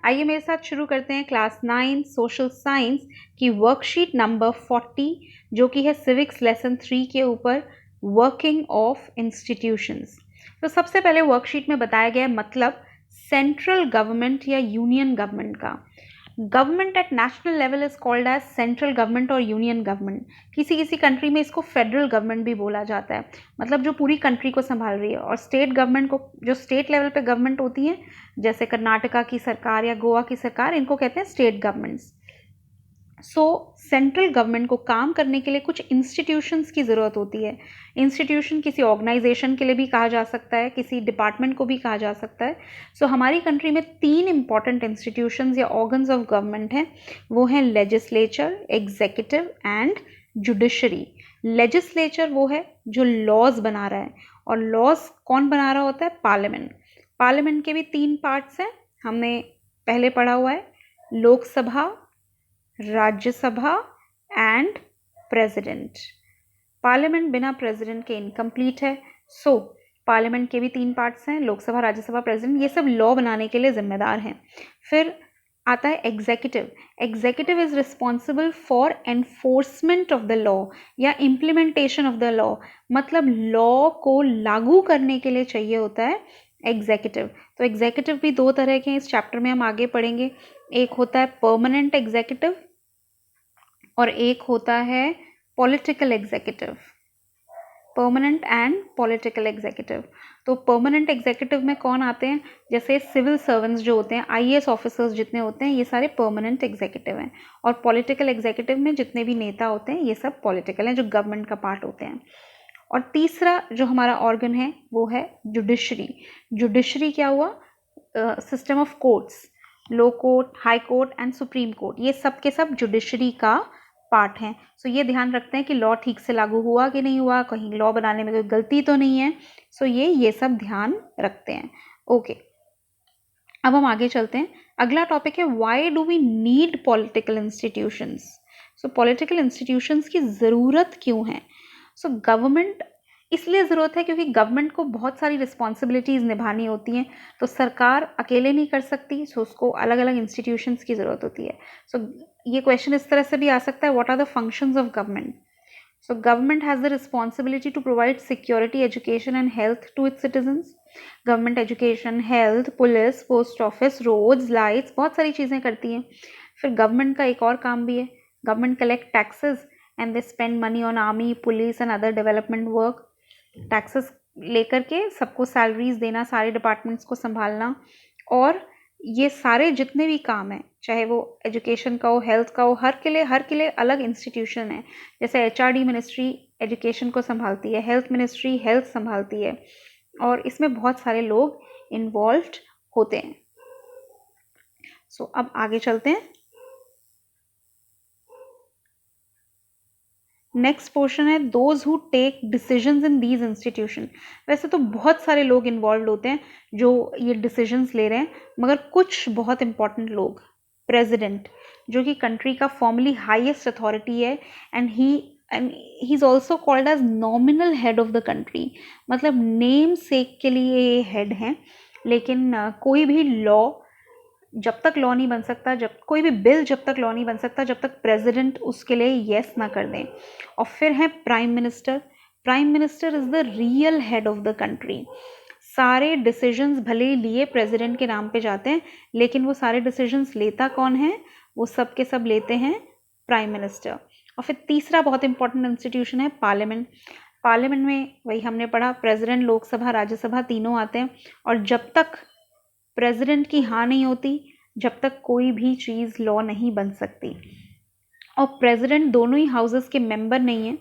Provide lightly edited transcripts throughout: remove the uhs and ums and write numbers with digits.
आइए मेरे साथ शुरू करते हैं क्लास 9 सोशल साइंस की वर्कशीट नंबर 40 जो कि है सिविक्स लेसन 3 के ऊपर वर्किंग ऑफ इंस्टीट्यूशंस। तो सबसे पहले वर्कशीट में बताया गया मतलब सेंट्रल गवर्नमेंट या यूनियन गवर्नमेंट का। Government at national level is called as central government और यूनियन गवर्नमेंट। किसी किसी कंट्री में इसको फेडरल गवर्नमेंट भी बोला जाता है, मतलब जो पूरी कंट्री को संभाल रही है। और स्टेट गवर्नमेंट को, जो स्टेट लेवल पे गवर्नमेंट होती है जैसे कर्नाटका की सरकार या गोवा की सरकार, इनको कहते हैं स्टेट गवर्नमेंट्स। सो सेंट्रल गवर्नमेंट को काम करने के लिए कुछ इंस्टीट्यूशंस की ज़रूरत होती है। इंस्टीट्यूशन किसी ऑर्गेनाइजेशन के लिए भी कहा जा सकता है, किसी डिपार्टमेंट को भी कहा जा सकता है। सो हमारी कंट्री में 3 इंपॉर्टेंट इंस्टीट्यूशंस या ऑर्गन्स ऑफ गवर्नमेंट हैं, वो हैं legislature, executive and judiciary. Legislature वो है जो लॉज बना रहा है, और लॉज कौन बना रहा होता है? पार्लियामेंट। पार्लियामेंट के भी 3 पार्ट्स हैं, हमने पहले पढ़ा हुआ है, Lok Sabha, Rajya Sabha and president. Parliament बिना प्रेसिडेंट के इनकम्प्लीट है। सो पार्लियामेंट के भी 3 पार्ट्स हैं, लोकसभा, राज्यसभा, प्रेसिडेंट। ये सब लॉ बनाने के लिए जिम्मेदार हैं। फिर आता है executive. Executive is responsible for enforcement of the law या इम्प्लीमेंटेशन ऑफ द लॉ, मतलब लॉ को लागू करने के लिए चाहिए होता है एग्जीक्यूटिव। तो एग्जीक्यूटिव भी 2 तरह के हैं, इस चैप्टर में हम आगे पढ़ेंगे। एक होता है परमानेंट एग्जीक्यूटिव और एक होता है political executive. Permanent and political executive. तो परमानेंट एग्जीक्यूटिव में कौन आते हैं? जैसे सिविल सर्वेंट्स जो होते हैं, आईएएस ऑफिसर्स जितने होते हैं, ये सारे परमानेंट एग्जीक्यूटिव हैं। और पॉलिटिकल एग्जीक्यूटिव में जितने भी नेता होते हैं, ये सब पॉलिटिकल हैं, जो गवर्नमेंट का पार्ट होते हैं। और तीसरा जो हमारा ऑर्गन है वो है जुडिशरी। जुडिशरी क्या हुआ? System of courts, low court, high court and supreme court, ये सब के सब जुडिशरी का पार्ट हैं। सो ये ध्यान रखते हैं कि लॉ ठीक से लागू हुआ कि नहीं हुआ, कहीं लॉ बनाने में कोई गलती तो नहीं है। सो ये सब ध्यान रखते हैं। ओके, अब हम आगे चलते हैं। अगला टॉपिक है why do we need political institutions. So political institutions की ज़रूरत क्यों है? सो गवर्नमेंट इसलिए ज़रूरत है क्योंकि गवर्नमेंट को बहुत सारी रिस्पॉन्सिबिलिटीज़ निभानी होती हैं, तो सरकार अकेले नहीं कर सकती। सो उसको अलग अलग इंस्टीट्यूशंस की ज़रूरत होती है। सो ये क्वेश्चन इस तरह से भी आ सकता है, what are the functions of government? So government has the responsibility to provide security, education and health to its citizens. Government education, health, police, post office, roads, lights, बहुत सारी चीज़ें करती हैं। फिर गवर्नमेंट का एक और काम भी है, government collect taxes and they spend money on army, police and other development work. Taxes लेकर के सबको सैलरीज देना, सारे डिपार्टमेंट्स को संभालना। और ये सारे जितने भी काम हैं, चाहे वो एजुकेशन का हो, हेल्थ का हो, हर के लिए अलग इंस्टीट्यूशन है। जैसे एचआरडी मिनिस्ट्री एजुकेशन को संभालती है, हेल्थ मिनिस्ट्री हेल्थ संभालती है, और इसमें बहुत सारे लोग इन्वॉल्व्ड होते हैं। सो अब आगे चलते हैं। नेक्स्ट पोर्शन है those who take decisions in these institution. वैसे तो बहुत सारे लोग इन्वॉल्व होते हैं जो ये डिसीजंस ले रहे हैं, मगर कुछ बहुत इंपॉर्टेंट लोग, प्रेसिडेंट जो कि कंट्री का फॉर्मली हाईएस्ट अथॉरिटी है, and he is also called as nominal head of the country, मतलब नेम सेक के लिए ये हेड हैं। लेकिन कोई भी लॉ जब तक लॉ नहीं बन सकता, जब कोई भी बिल जब तक लॉ नहीं बन सकता, जब तक प्रेसिडेंट उसके लिए येस ना कर दें। और फिर है prime minister. Prime minister is the real head of the country. सारे डिसीजंस भले ही लिए प्रेसिडेंट के नाम पे जाते हैं, लेकिन वो सारे डिसीजंस लेता कौन है? वो सब के सब लेते हैं प्राइम मिनिस्टर। और फिर तीसरा बहुत इंपॉर्टेंट इंस्टीट्यूशन है पार्लियामेंट। पार्लियामेंट में वही हमने पढ़ा, प्रेसिडेंट, लोकसभा, राज्यसभा तीनों आते हैं। और जब तक प्रेसिडेंट की हाँ नहीं होती, जब तक कोई भी चीज़ लॉ नहीं बन सकती। और प्रेसिडेंट दोनों ही हाउसेस के मेंबर नहीं हैं,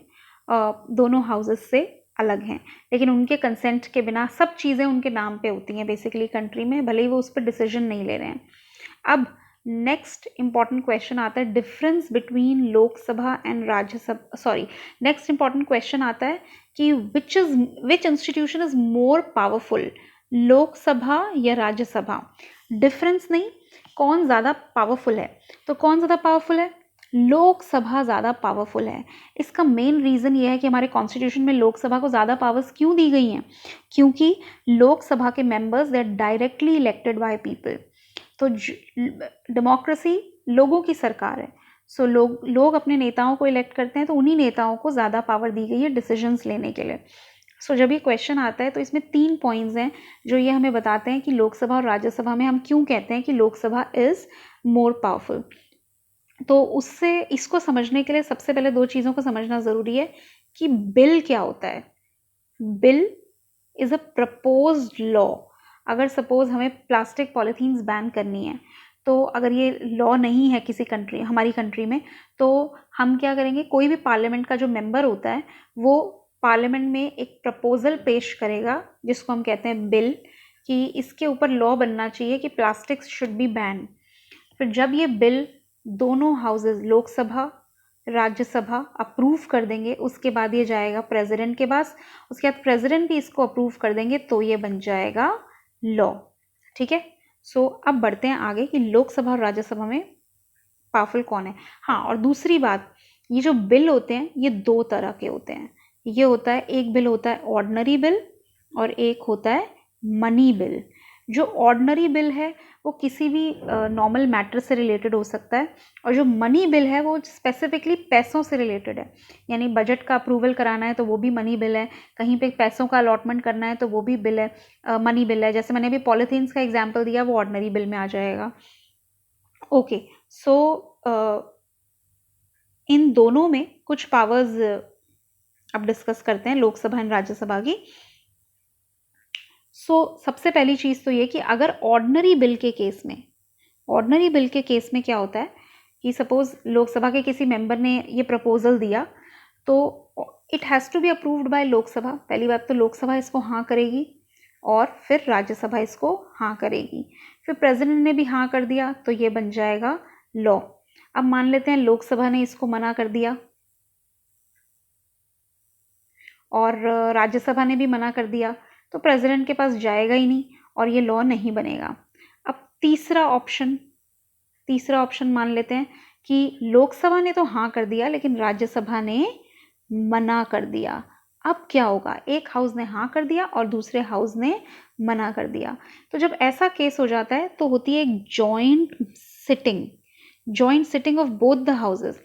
दोनों हाउसेस से अलग हैं, लेकिन उनके कंसेंट के बिना सब चीज़ें उनके नाम पे होती हैं बेसिकली कंट्री में, भले ही वो उस पर डिसीजन नहीं ले रहे हैं। अब नेक्स्ट इंपॉर्टेंट क्वेश्चन आता है difference between Lok Sabha and Rajya Sabha. Next important question आता है कि विच institution is more powerful, Lok Sabha या राज्यसभा? डिफरेंस नहीं, कौन ज़्यादा पावरफुल है। तो कौन ज़्यादा पावरफुल है? लोकसभा ज़्यादा पावरफुल है। इसका मेन रीज़न ये है कि हमारे कॉन्स्टिट्यूशन में लोकसभा को ज़्यादा पावर्स क्यों दी गई हैं? क्योंकि लोकसभा के members they are directly elected by people. तो डेमोक्रेसी लोगों की सरकार है। सो लोग अपने नेताओं को इलेक्ट करते हैं, तो उन्हीं नेताओं को ज़्यादा पावर दी गई है डिसीजंस लेने के लिए। सो जब ये क्वेश्चन आता है तो इसमें 3 पॉइंट्स हैं जो ये हमें बताते हैं कि लोकसभा और राज्यसभा में हम क्यों कहते हैं कि लोकसभा इज़ मोर पावरफुल। तो उससे इसको समझने के लिए सबसे पहले 2 चीज़ों को समझना ज़रूरी है कि बिल क्या होता है। Bill is a proposed law. अगर सपोज हमें प्लास्टिक पॉलीथीन्स बैन करनी है, तो अगर ये लॉ नहीं है किसी कंट्री, हमारी कंट्री में, तो हम क्या करेंगे, कोई भी पार्लियामेंट का जो मेंबर होता है वो पार्लियामेंट में एक प्रपोजल पेश करेगा जिसको हम कहते हैं बिल, कि इसके ऊपर लॉ बनना चाहिए कि प्लास्टिक्स शुड बी बैन। फिर जब ये बिल दोनों हाउसेस, लोकसभा राज्यसभा अप्रूव कर देंगे, उसके बाद ये जाएगा प्रेसिडेंट के पास, उसके बाद प्रेसिडेंट भी इसको अप्रूव कर देंगे, तो ये बन जाएगा लॉ। ठीक है। सो अब बढ़ते हैं आगे कि लोकसभा और राज्यसभा में पावरफुल कौन है। हाँ, और दूसरी बात, ये जो बिल होते हैं ये 2 तरह के होते हैं। ये होता है, एक बिल होता है ऑर्डिनरी बिल और एक होता है मनी बिल। जो ऑर्डिनरी बिल है वो किसी भी नॉर्मल मैटर से रिलेटेड हो सकता है, और जो मनी बिल है वो स्पेसिफिकली पैसों से रिलेटेड है। यानी बजट का अप्रूवल कराना है तो वो भी मनी बिल है, कहीं पे पैसों का अलॉटमेंट करना है तो वो भी बिल है, मनी बिल है। जैसे मैंने अभी पॉलीथीन्स का एग्जाम्पल दिया, वो ऑर्डिनरी बिल में आ जाएगा। ओके, सो इन दोनों में कुछ पावर्स अब डिस्कस करते हैं, लोकसभा एंड राज्यसभा की। सबसे पहली चीज़ तो ये कि अगर ऑर्डिनरी बिल के केस में क्या होता है कि सपोज लोकसभा के किसी मेंबर ने ये प्रपोजल दिया, तो it has to be approved by Lok Sabha. पहली बात तो लोकसभा इसको हाँ करेगी और फिर राज्यसभा इसको हाँ करेगी, फिर प्रेसिडेंट ने भी हाँ कर दिया तो ये बन जाएगा लॉ। अब मान लेते हैं लोकसभा ने इसको मना कर दिया और राज्यसभा ने भी मना कर दिया, तो प्रेसिडेंट के पास जाएगा ही नहीं और ये लॉ नहीं बनेगा। अब तीसरा ऑप्शन मान लेते हैं कि लोकसभा ने तो हाँ कर दिया लेकिन राज्यसभा ने मना कर दिया। अब क्या होगा, एक हाउस ने हाँ कर दिया और दूसरे हाउस ने मना कर दिया। तो जब ऐसा केस हो जाता है तो होती है एक joint sitting of both the houses.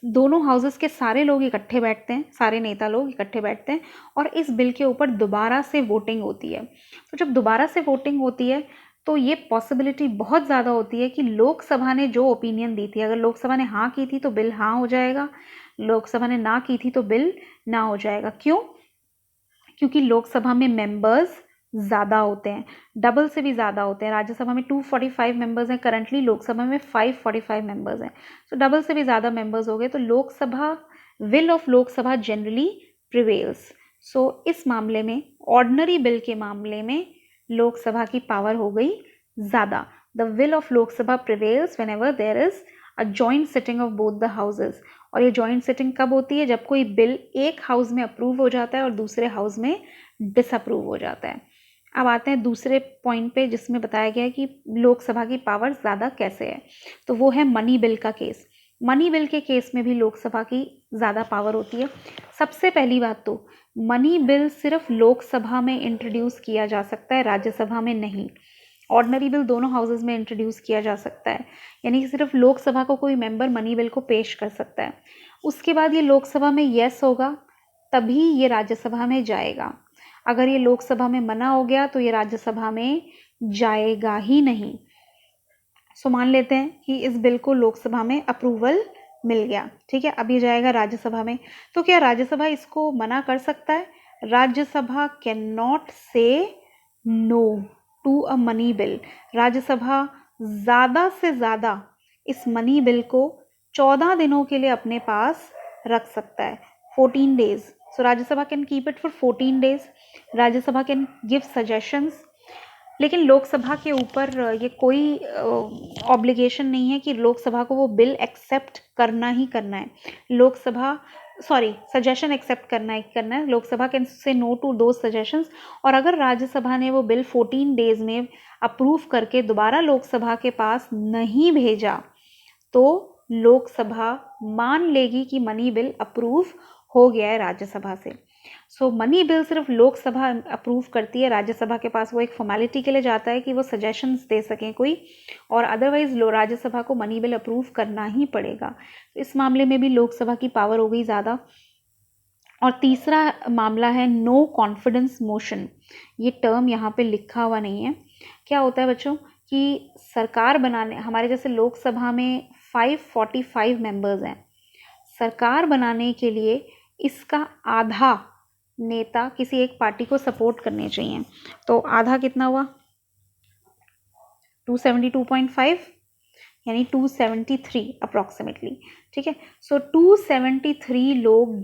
दोनों हाउसेस के सारे लोग इकट्ठे बैठते हैं, सारे नेता लोग इकट्ठे बैठते हैं और इस बिल के ऊपर दोबारा से वोटिंग होती है। तो जब दोबारा से वोटिंग होती है तो ये पॉसिबिलिटी बहुत ज़्यादा होती है कि लोकसभा ने जो ओपिनियन दी थी, अगर लोकसभा ने हाँ की थी तो बिल हाँ हो जाएगा, लोकसभा ने ना की थी तो बिल ना हो जाएगा। क्यों? क्योंकि लोकसभा में मेंबर्स ज़्यादा होते हैं, डबल से भी ज़्यादा होते हैं। राज्यसभा में 245 मेंबर्स हैं करंटली, लोकसभा में 545 मेंबर्स हैं। तो डबल से भी ज़्यादा मेंबर्स हो गए तो will of Lok Sabha generally prevails. So इस मामले में, ऑर्डिनरी बिल के मामले में, लोकसभा की पावर हो गई ज़्यादा। The will of Lok Sabha prevails whenever there is a joint sitting of both the houses. और ये जॉइंट सिटिंग कब होती है? जब कोई बिल एक हाउस में अप्रूव हो जाता है और दूसरे हाउस में डिसअप्रूव हो जाता है। अब आते हैं दूसरे पॉइंट पे जिसमें बताया गया है कि लोकसभा की पावर ज़्यादा कैसे है, तो वो है मनी बिल का केस। मनी बिल के केस में भी लोकसभा की ज़्यादा पावर होती है। सबसे पहली बात तो मनी बिल सिर्फ लोकसभा में इंट्रोड्यूस किया जा सकता है, राज्यसभा में नहीं। ऑर्डिनरी बिल दोनों हाउसेस में इंट्रोड्यूस किया जा सकता है, यानी कि सिर्फ लोकसभा को कोई मेंबर मनी बिल को पेश कर सकता है। उसके बाद ये लोकसभा में येस होगा तभी ये राज्यसभा में जाएगा। अगर ये लोकसभा में मना हो गया तो ये राज्यसभा में जाएगा ही नहीं। सो मान लेते हैं कि इस बिल को लोकसभा में अप्रूवल मिल गया, ठीक है, अब ये जाएगा राज्यसभा में। तो क्या राज्यसभा इसको मना कर सकता है? Rajya Sabha can not say no to a money bill. Rajya Sabha ज़्यादा से ज़्यादा इस मनी बिल को 14 दिनों के लिए अपने पास रख सकता है, 14 days. So Rajya Sabha can keep it for 14 days. Rajya Sabha can give suggestions, लेकिन लोकसभा के ऊपर ये कोई ऑब्लिगेशन नहीं है कि लोकसभा को वो बिल एक्सेप्ट करना ही करना है। सजेशन एक्सेप्ट करना है। Lok Sabha can say no to दो सजेशंस। और अगर राज्यसभा ने वो बिल 14 डेज में अप्रूव करके दोबारा लोकसभा के पास नहीं भेजा तो लोकसभा मान लेगी कि मनी बिल अप्रूव हो गया है राज्यसभा से। सो मनी बिल सिर्फ लोकसभा अप्रूव करती है, राज्यसभा के पास वो एक फॉर्मेलिटी के लिए जाता है कि वो सजेशंस दे सकें कोई, और अदरवाइज राज्यसभा को मनी बिल अप्रूव करना ही पड़ेगा। तो इस मामले में भी लोकसभा की पावर हो गई ज़्यादा। और तीसरा मामला है नो कॉन्फिडेंस मोशन। ये टर्म यहाँ पे लिखा हुआ नहीं है। क्या होता है बच्चों कि सरकार बनाने, हमारे जैसे लोकसभा में 545 मेंबर्स हैं, सरकार बनाने के लिए इसका आधा नेता किसी एक पार्टी को सपोर्ट करने चाहिए। तो आधा कितना हुआ, 272.5 यानी 273 अप्रॉक्सीमेटली। ठीक है, सो 273 लोग,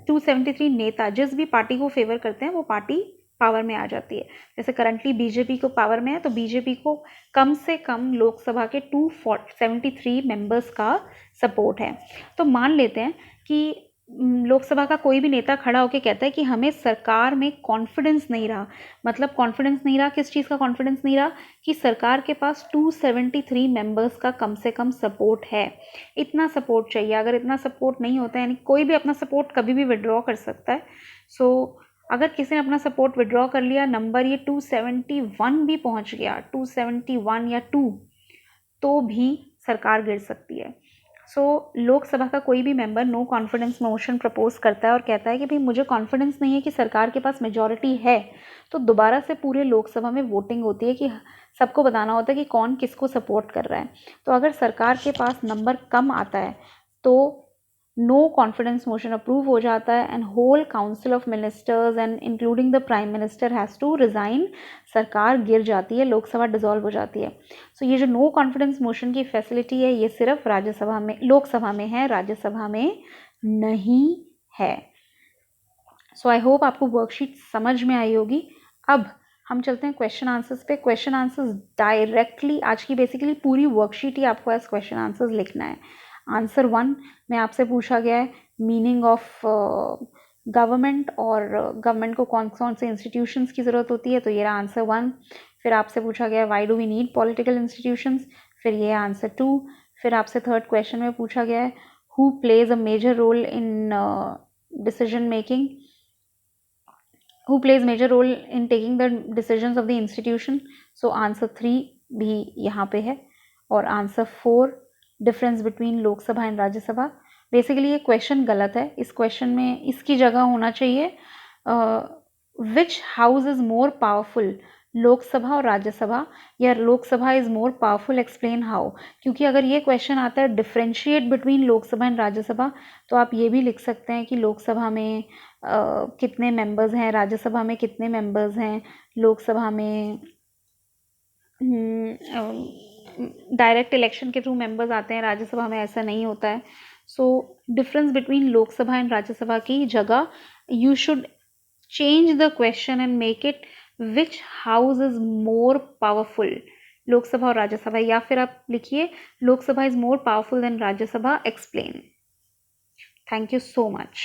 273 नेता जिस भी पार्टी को फेवर करते हैं वो पार्टी पावर में आ जाती है। जैसे करंटली बीजेपी को पावर में है, तो बीजेपी को कम से कम लोकसभा के 273 मेंबर्स का सपोर्ट है। तो मान लेते हैं कि लोकसभा का कोई भी नेता खड़ा होकर कहता है कि हमें सरकार में कॉन्फिडेंस नहीं रहा। मतलब कॉन्फिडेंस नहीं रहा, किस चीज़ का कॉन्फिडेंस नहीं रहा? कि सरकार के पास 273 मेंबर्स का कम से कम सपोर्ट है। इतना सपोर्ट चाहिए। अगर इतना सपोर्ट नहीं होता है, यानी कोई भी अपना सपोर्ट कभी भी विड्रॉ कर सकता है। सो अगर किसी ने अपना सपोर्ट विड्रॉ कर लिया, नंबर ये 271 भी पहुंच गया, 271 या 2, तो भी सरकार गिर सकती है। सो लोकसभा का कोई भी member no confidence motion propose करता है और कहता है कि भाई मुझे कॉन्फिडेंस नहीं है कि सरकार के पास मेजॉरिटी है, तो दोबारा से पूरे लोकसभा में वोटिंग होती है कि सबको बताना होता है कि कौन किसको सपोर्ट कर रहा है। तो अगर सरकार के पास नंबर कम आता है तो नो कॉन्फिडेंस मोशन अप्रूव हो जाता है and whole council of ministers and including the prime minister has to resign. सरकार गिर जाती है, लोकसभा डिसॉल्व हो जाती है। सो ये जो नो कॉन्फिडेंस मोशन की फैसिलिटी है, ये सिर्फ राज्यसभा में, लोकसभा में है, राज्यसभा में नहीं है। सो आई होप आपको वर्कशीट समझ में आई होगी। अब हम चलते हैं क्वेश्चन आंसर्स पे। क्वेश्चन आंसर्स डायरेक्टली, आज की बेसिकली पूरी वर्कशीट ही आपको एज क्वेश्चन आंसर्स लिखना है। आंसर 1 में आपसे पूछा गया है मीनिंग ऑफ गवर्नमेंट और गवर्नमेंट को कौन कौन से इंस्टीट्यूशंस की ज़रूरत होती है, तो ये रहा आंसर 1। फिर आपसे पूछा गया why do we need political institutions, फिर ये आंसर 2। फिर आपसे थर्ड क्वेश्चन में पूछा गया है who plays a major role in decision making, who plays major role in taking the decisions of the institution। so answer 3 भी यहाँ पे है। और answer 4 difference between Lok Sabha and Rajya Sabha. Basically ये क्वेश्चन गलत है। इस क्वेश्चन में इसकी जगह होना चाहिए विच house is more powerful, Lok Sabha और राज्यसभा, या Lok Sabha is more powerful, explain how. क्योंकि अगर ये क्वेश्चन आता है differentiate between Lok Sabha and Rajya Sabha, तो आप ये भी लिख सकते हैं कि लोकसभा में कितने मेंबर्स हैं, राज्यसभा में कितने मेंबर्स हैं, लोकसभा में डायरेक्ट इलेक्शन के थ्रू मेंबर्स आते हैं, राज्यसभा में ऐसा नहीं होता है। So difference between Lok Sabha and Rajya Sabha की जगह you should change the question and make it which house is more powerful, Lok Sabha और राज्यसभा, या फिर आप लिखिए Lok Sabha is more powerful than Rajya Sabha, explain। Thank you so much।